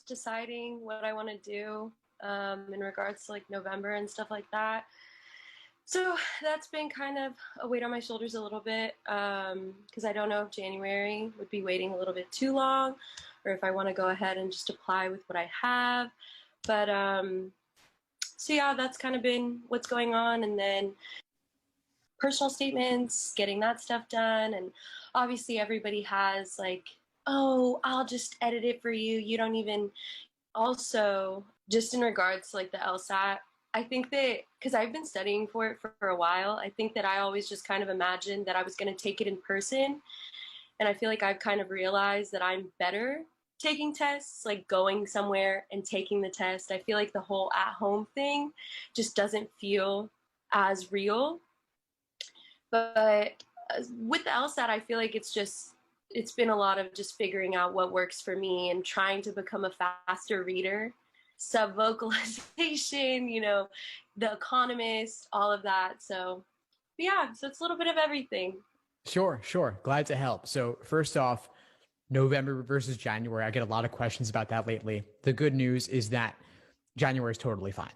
deciding what I want to do in regards to like November and stuff like that. So that's been kind of a weight on my shoulders a little bit because I don't know if January would be waiting a little bit too long or if I want to go ahead and just apply with what I have. But so yeah, that's kind of been what's going on. And then personal statements, getting that stuff done. And obviously everybody has like, oh, I'll just edit it for you. You don't even, also just in regards to like the LSAT, I think that because I've been studying for it for a while, I think that I always just kind of imagined that I was going to take it in person. And I feel like I've kind of realized that I'm better taking tests, like going somewhere and taking the test. I feel like the whole at home thing just doesn't feel as real. But with the LSAT, I feel like it's been a lot of just figuring out what works for me and trying to become a faster reader, sub vocalization, The Economist, all of that. So yeah, so it's a little bit of everything. Sure. Glad to help. So first off, November versus January. I get a lot of questions about that lately. The good news is that January is totally fine.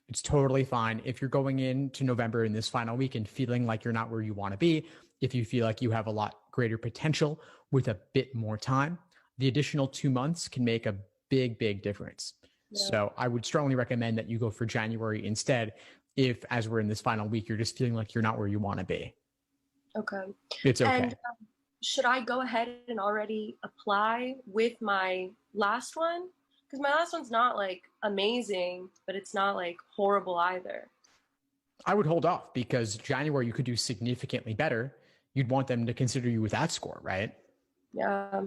It's totally fine. If you're going into November in this final week and feeling like you're not where you want to be, if you feel like you have a lot greater potential with a bit more time, the additional 2 months can make a big difference. Yeah. So I would strongly recommend that you go for January instead if, as we're in this final week, you're just feeling like you're not where you want to be. Okay. It's okay. And should I go ahead and already apply with my last one? Because my last one's not like amazing, but it's not like horrible either. I would hold off because January you could do significantly better. You'd want them to consider you with that score, right? Yeah,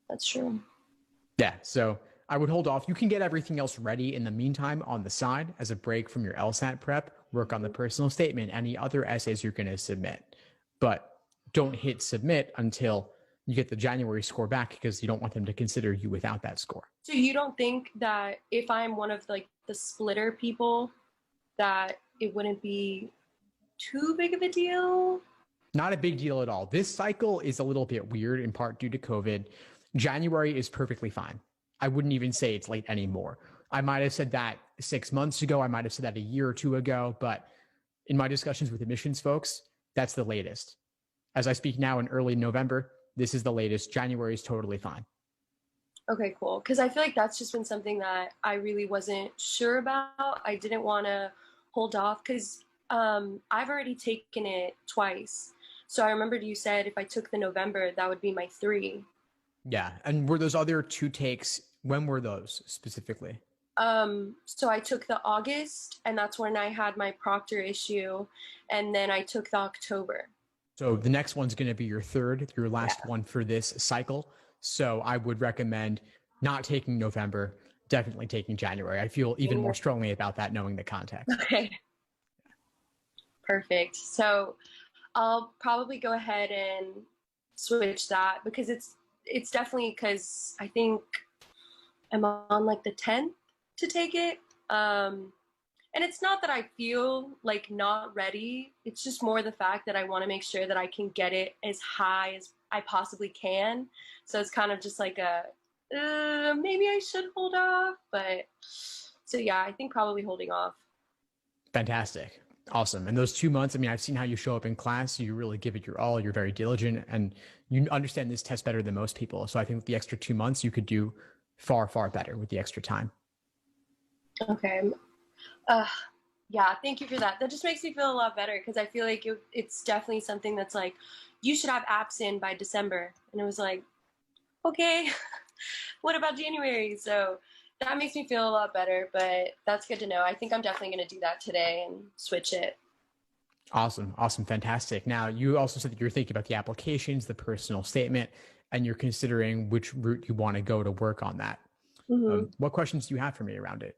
that's true. Yeah, so I would hold off. You can get everything else ready in the meantime on the side as a break from your LSAT prep, work on the personal statement, any other essays you're going to submit. But don't hit submit until you get the January score back because you don't want them to consider you without that score. So you don't think that if I'm one of like the splitter people that it wouldn't be too big of a deal? Not a big deal at all. This cycle is a little bit weird in part due to COVID. January is perfectly fine. I wouldn't even say it's late anymore. I might have said that 6 months ago. I might have said that a year or two ago, but in my discussions with admissions folks, that's the latest. As I speak now in early November, this is the latest. January is totally fine. Okay, cool. Because I feel like that's just been something that I really wasn't sure about. I didn't want to hold off because I've already taken it twice. So I remembered you said if I took the November, that would be my 3. Yeah. And were those other 2 takes, when were those specifically? So I took the August, and that's when I had my proctor issue. And then I took the October. So the next one's going to be your third, your last one for this cycle. So I would recommend not taking November, definitely taking January. I feel even more strongly about that knowing the context. Okay. Perfect. So I'll probably go ahead and switch that because it's definitely because I think I'm on like the 10th to take it. And it's not that I feel like not ready. It's just more the fact that I want to make sure that I can get it as high as I possibly can. So it's kind of just like maybe I should hold off. But so yeah, I think probably holding off. Fantastic. Awesome. And those 2 months, I mean, I've seen how you show up in class. You really give it your all. You're very diligent and you understand this test better than most people. So I think with the extra 2 months, you could do far better with the extra time. Okay. Yeah, thank you for that. That just makes me feel a lot better because I feel like it's definitely something that's like, you should have apps in by December. And it was like, okay, what about January? So that makes me feel a lot better, but that's good to know. I think I'm definitely going to do that today and switch it. Awesome. Fantastic. Now, you also said that you're thinking about the applications, the personal statement, and you're considering which route you want to go to work on that. Mm-hmm. What questions do you have for me around it?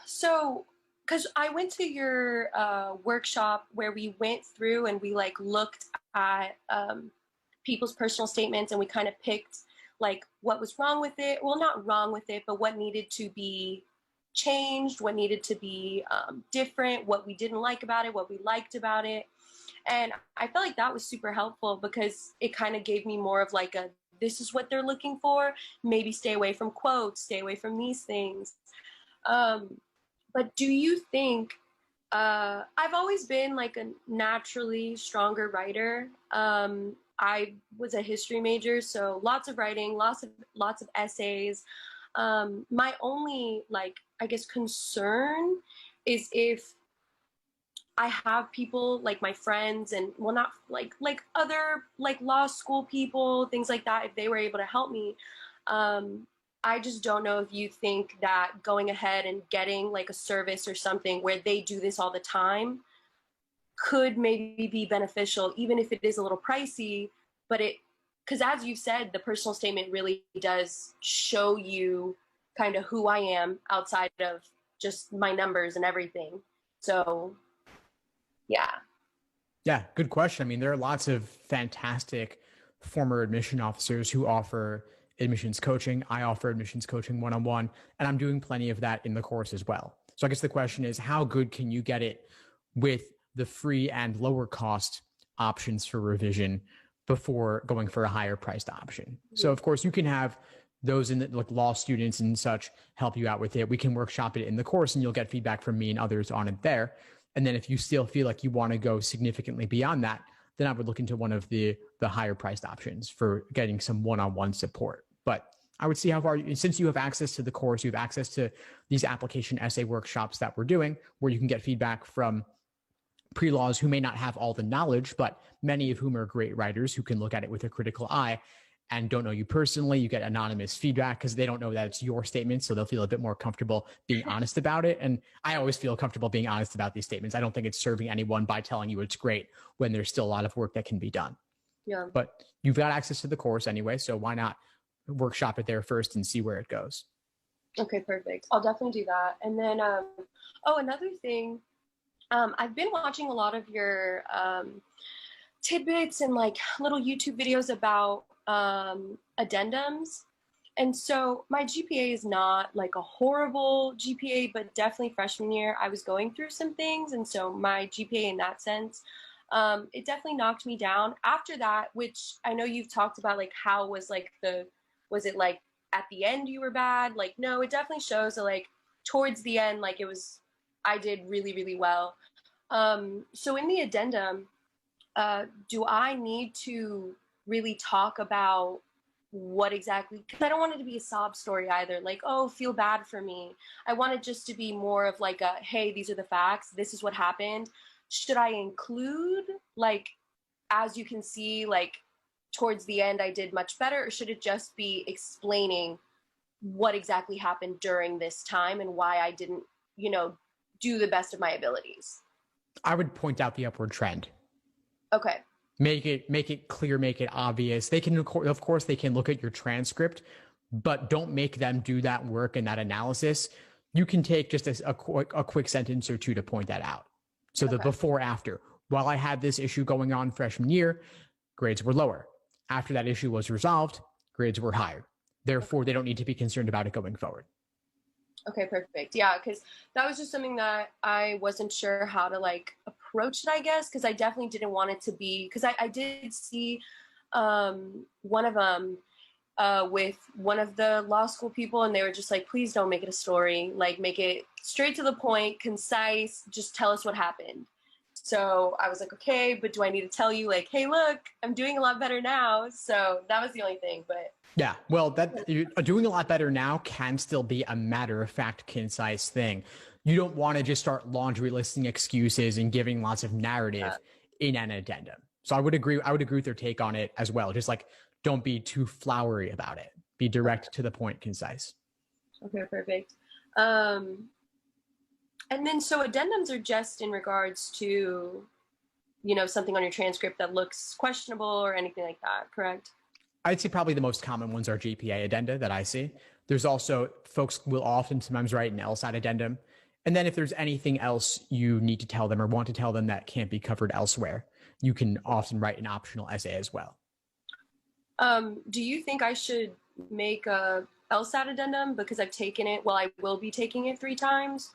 So, because I went to your workshop where we went through and we like looked at people's personal statements and we kind of picked like what was wrong with it. Well, not wrong with it, but what needed to be changed, what needed to be different, what we didn't like about it, what we liked about it. And I felt like that was super helpful because it kind of gave me more of like a this is what they're looking for. Maybe stay away from quotes, stay away from these things. But do you think, I've always been like a naturally stronger writer. I was a history major, so lots of writing, lots of essays. My only, like, I guess concern is if I have people like my friends and, well, not like other like law school people, things like that, if they were able to help me. I just don't know if you think that going ahead and getting like a service or something where they do this all the time could maybe be beneficial, even if it is a little pricey. But because as you said, the personal statement really does show you kind of who I am outside of just my numbers and everything. So yeah. Yeah, good question. I mean, there are lots of fantastic former admission officers who offer admissions coaching. I offer admissions coaching one-on-one, and I'm doing plenty of that in the course as well. So I guess the question is, how good can you get it with the free and lower cost options for revision before going for a higher priced option? So of course you can have those in the, like law students and such help you out with it. We can workshop it in the course and you'll get feedback from me and others on it there. And then if you still feel like you want to go significantly beyond that, then I would look into one of the higher priced options for getting some one-on-one support. But I would see how far, since you have access to the course, you have access to these application essay workshops that we're doing, where you can get feedback from pre-laws who may not have all the knowledge, but many of whom are great writers who can look at it with a critical eye and don't know you personally. You get anonymous feedback because they don't know that it's your statement. So they'll feel a bit more comfortable being honest about it. And I always feel comfortable being honest about these statements. I don't think it's serving anyone by telling you it's great when there's still a lot of work that can be done. Yeah. But you've got access to the course anyway. So why not workshop it there first and see where it goes? Okay, perfect. I'll definitely do that. And then, another thing, I've been watching a lot of your tidbits and like little YouTube videos about addendums. And so my GPA is not like a horrible GPA, but definitely freshman year, I was going through some things. And so my GPA in that sense, it definitely knocked me down. After that, which I know you've talked about, like how was like was it like at the end you were bad? Like, no, it definitely shows that like towards the end, like I did really, really well. So in the addendum, do I need to really talk about what exactly, because I don't want it to be a sob story either, like, oh, feel bad for me. I want it just to be more of like a, hey, these are the facts, this is what happened. Should I include, like, as you can see, like towards the end I did much better, or should it just be explaining what exactly happened during this time and why I didn't, do the best of my abilities? I would point out the upward trend. Okay. Make it clear, make it obvious. They can, of course, they can look at your transcript, but don't make them do that work and that analysis. You can take just a quick sentence or two to point that out. So the before, after. While I had this issue going on freshman year, grades were lower. After that issue was resolved, grades were higher. Therefore, they don't need to be concerned about it going forward. Okay, perfect. Yeah, because that was just something that I wasn't sure how to like approach it, I guess, because I definitely didn't want it to be, because I did see one of them with one of the law school people, and they were just like, please don't make it a story, like make it straight to the point, concise, just tell us what happened. So I was like, okay, but do I need to tell you like, hey, look, I'm doing a lot better now? So that was the only thing. But yeah, well, that doing a lot better now can still be a matter of fact, concise thing. You don't want to just start laundry listing excuses and giving lots of narrative in an addendum. So I would agree with their take on it as well. Just like, don't be too flowery about it. Be direct to the point, concise. Okay, perfect. And then, so addendums are just in regards to, something on your transcript that looks questionable or anything like that, correct? I'd say probably the most common ones are GPA addenda that I see. There's also, folks will often sometimes write an LSAT addendum. And then if there's anything else you need to tell them or want to tell them that can't be covered elsewhere, you can often write an optional essay as well. Do you think I should make a LSAT addendum because I've taken it? Well, I will be taking it 3 times.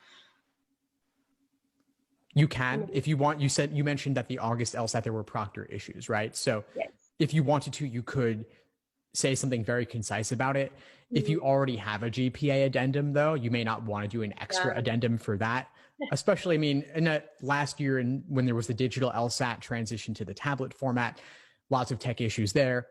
You can, if you want. You mentioned that the August LSAT, there were proctor issues, right? So yes. If you wanted to, you could say something very concise about it. If you already have a GPA addendum, though, you may not want to do an extra addendum for that. Especially, I mean, in that last year, and when there was the digital LSAT transition to the tablet format, lots of tech issues there.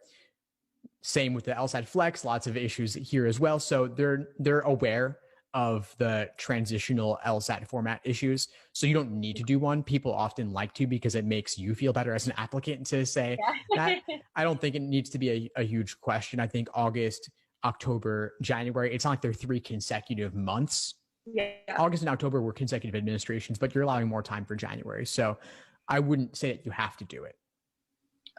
Same with the LSAT Flex, lots of issues here as well. So they're aware of the transitional LSAT format issues. So you don't need to do one. People often like to because it makes you feel better as an applicant to say that. I don't think it needs to be a huge question. I think August, October, January, it's not like they're 3 consecutive months. Yeah. August and October were consecutive administrations, but you're allowing more time for January. So I wouldn't say that you have to do it.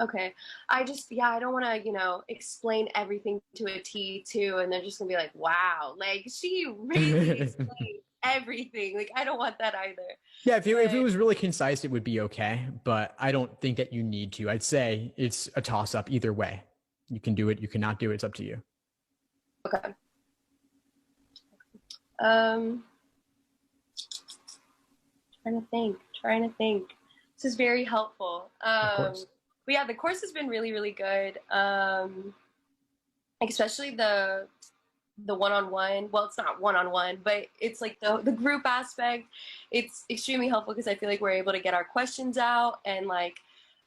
Okay. I don't want to, explain everything to a T too. And they're just gonna be like, wow, like she really explained everything. Like, I don't want that either. Yeah. If it was really concise, it would be okay. But I don't think that you need to. I'd say it's a toss up either way. You can do it. You cannot do it. It's up to you. Okay. Trying to think. This is very helpful. Of course. But yeah, the course has been really, really good. Especially the one-on-one. Well, it's not one-on-one, but it's like the group aspect. It's extremely helpful because I feel like we're able to get our questions out. And like,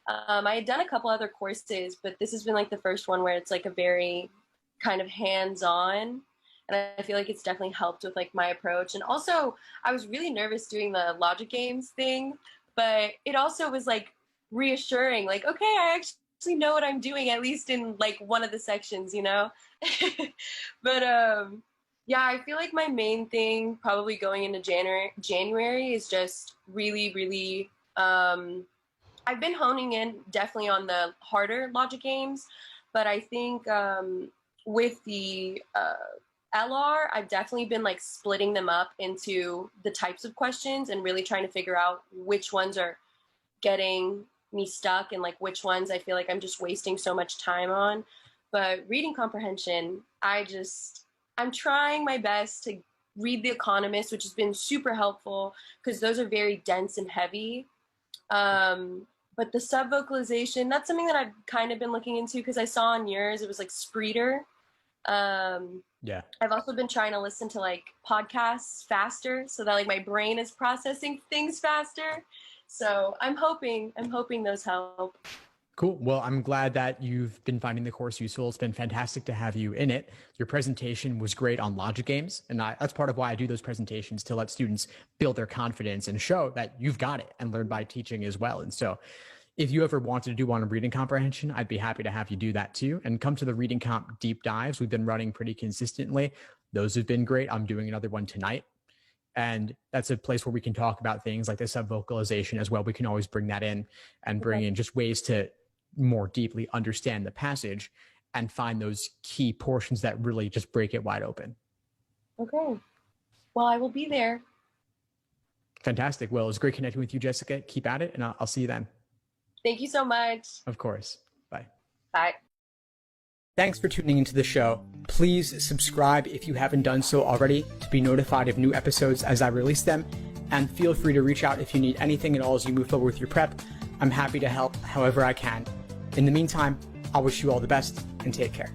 I had done a couple other courses, but this has been like the first one where it's like a very kind of hands-on. And I feel like it's definitely helped with like my approach. And also I was really nervous doing the logic games thing, but it also was like reassuring, like, okay, I actually know what I'm doing, at least in like one of the sections, But yeah, I feel like my main thing probably going into January is just really, really, I've been honing in definitely on the harder logic games, but I think with the LR, I've definitely been like splitting them up into the types of questions and really trying to figure out which ones are getting me stuck and like which ones I feel like I'm just wasting so much time on. But reading comprehension, I'm trying my best to read The Economist, which has been super helpful because those are very dense and heavy. But the sub-vocalization, that's something that I've kind of been looking into because I saw on yours, it was like Spreeder. Yeah. I've also been trying to listen to like podcasts faster so that like my brain is processing things faster. So I'm hoping those help. Cool. Well, I'm glad that you've been finding the course useful. It's been fantastic to have you in it. Your presentation was great on logic games. And that's part of why I do those presentations, to let students build their confidence and show that you've got it and learn by teaching as well. And so if you ever wanted to do one on reading comprehension, I'd be happy to have you do that too. And come to the reading comp deep dives. We've been running pretty consistently. Those have been great. I'm doing another one tonight. And that's a place where we can talk about things like the sub-vocalization as well. We can always bring that in and bring in just ways to more deeply understand the passage and find those key portions that really just break it wide open. Okay. Well, I will be there. Fantastic. Well, it was great connecting with you, Jessica. Keep at it, and I'll see you then. Thank you so much. Of course. Bye. Bye. Thanks for tuning into the show. Please subscribe if you haven't done so already to be notified of new episodes as I release them. And feel free to reach out if you need anything at all as you move forward with your prep. I'm happy to help however I can. In the meantime, I'll wish you all the best and take care.